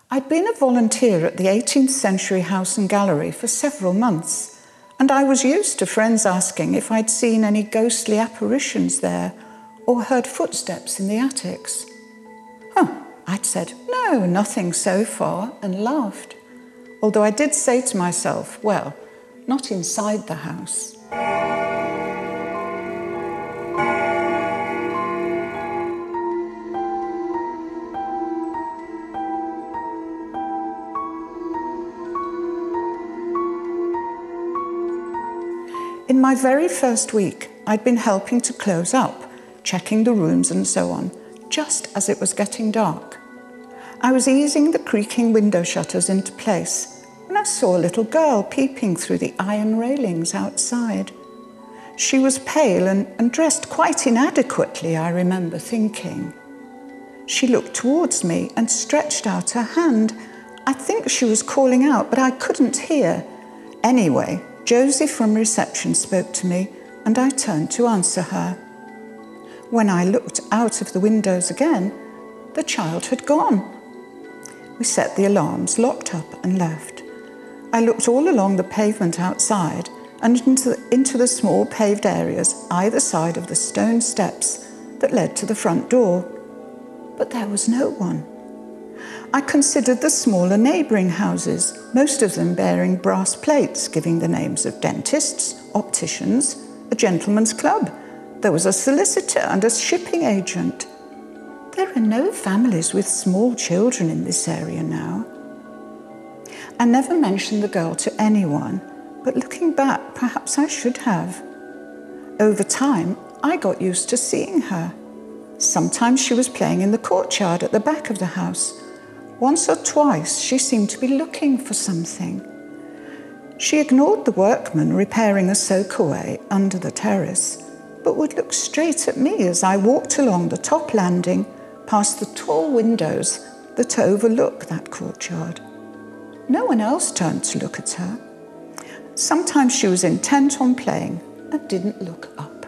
I'd been a volunteer at the 18th century house and gallery for several months, and I was used to friends asking if I'd seen any ghostly apparitions there or heard footsteps in the attics. I'd said, no, nothing so far, and laughed. Although I did say to myself, well, not inside the house. In my very first week, I'd been helping to close up, checking the rooms and so on, just as it was getting dark. I was easing the creaking window shutters into place when I saw a little girl peeping through the iron railings outside. She was pale and dressed quite inadequately, I remember thinking. She looked towards me and stretched out her hand. I think she was calling out, but I couldn't hear. Anyway, Josie from reception spoke to me, and I turned to answer her. When I looked out of the windows again, the child had gone. We set the alarms, locked up and left. I looked all along the pavement outside and into the small paved areas either side of the stone steps that led to the front door. But there was no one. I considered the smaller neighbouring houses, most of them bearing brass plates giving the names of dentists, opticians, a gentleman's club. There was a solicitor and a shipping agent. There are no families with small children in this area now. I never mentioned the girl to anyone, but looking back, perhaps I should have. Over time, I got used to seeing her. Sometimes she was playing in the courtyard at the back of the house. Once or twice, she seemed to be looking for something. She ignored the workmen repairing a soakaway under the terrace, but would look straight at me as I walked along the top landing past the tall windows that overlook that courtyard. No one else turned to look at her. Sometimes she was intent on playing and didn't look up.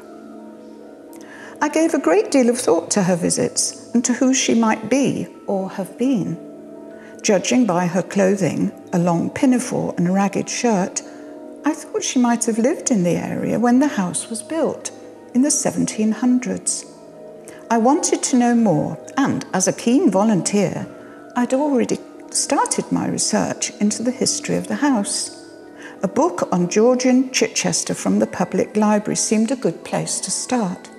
I gave a great deal of thought to her visits and to who she might be or have been. Judging by her clothing, a long pinafore and a ragged shirt, I thought she might have lived in the area when the house was built, in the 1700s. I wanted to know more, and as a keen volunteer, I'd already started my research into the history of the house. A book on Georgian Chichester from the public library seemed a good place to start.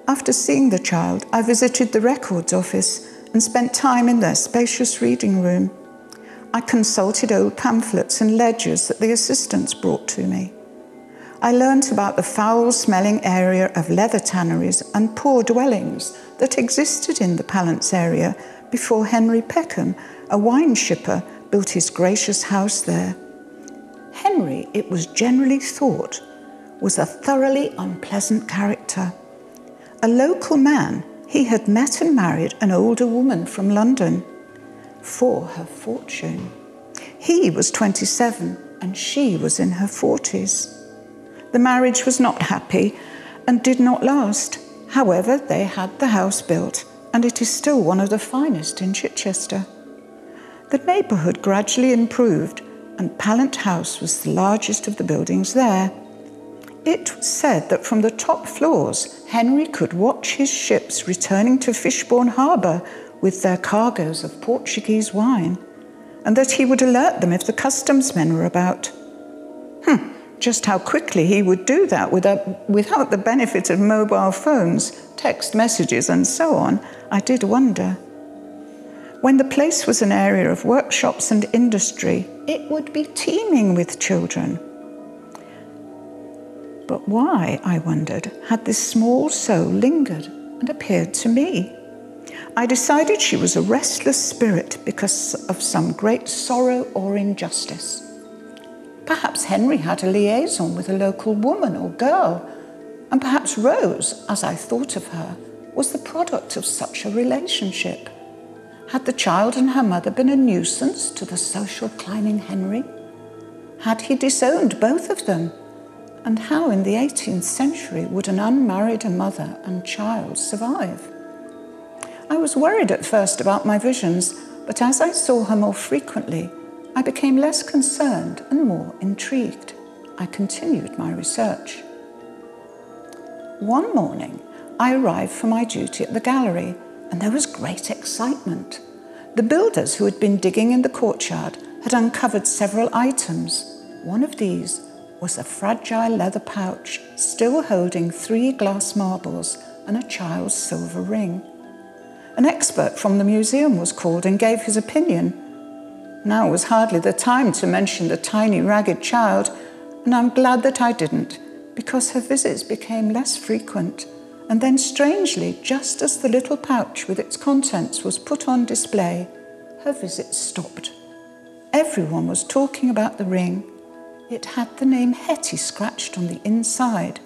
After seeing the child, I visited the records office and spent time in their spacious reading room. I consulted old pamphlets and ledgers that the assistants brought to me. I learnt about the foul-smelling area of leather tanneries and poor dwellings that existed in the Pallants area before Henry Peckham, a wine shipper, built his gracious house there. Henry, it was generally thought, was a thoroughly unpleasant character. A local man, he had met and married an older woman from London for her fortune. He was 27 and she was in her 40s. The marriage was not happy and did not last. However, they had the house built and it is still one of the finest in Chichester. The neighbourhood gradually improved and Pallant House was the largest of the buildings there. It was said that from the top floors, Henry could watch his ships returning to Fishbourne Harbour with their cargoes of Portuguese wine, and that he would alert them if the customs men were about. Just how quickly he would do that without the benefit of mobile phones, text messages and so on, I did wonder. When the place was an area of workshops and industry, it would be teeming with children. But why, I wondered, had this small soul lingered and appeared to me? I decided she was a restless spirit because of some great sorrow or injustice. Perhaps Henry had a liaison with a local woman or girl, and perhaps Rose, as I thought of her, was the product of such a relationship. Had the child and her mother been a nuisance to the social climbing Henry? Had he disowned both of them? And how in the 18th century would an unmarried mother and child survive? I was worried at first about my visions, but But as I saw her more frequently, I became less concerned and more intrigued. I continued my research. One morning, I arrived for my duty at the gallery, and there was great excitement. The builders who had been digging in the courtyard had uncovered several items. One of these was a fragile leather pouch still holding 3 glass marbles and a child's silver ring. An expert from the museum was called and gave his opinion. Now was hardly the time to mention the tiny ragged child, and I'm glad that I didn't, because her visits became less frequent. And then strangely, just as the little pouch with its contents was put on display, her visits stopped. Everyone was talking about the ring. It had the name Hetty scratched on the inside,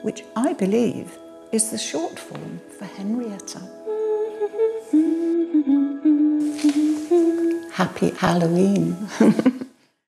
which I believe is the short form for Henrietta. Happy Halloween.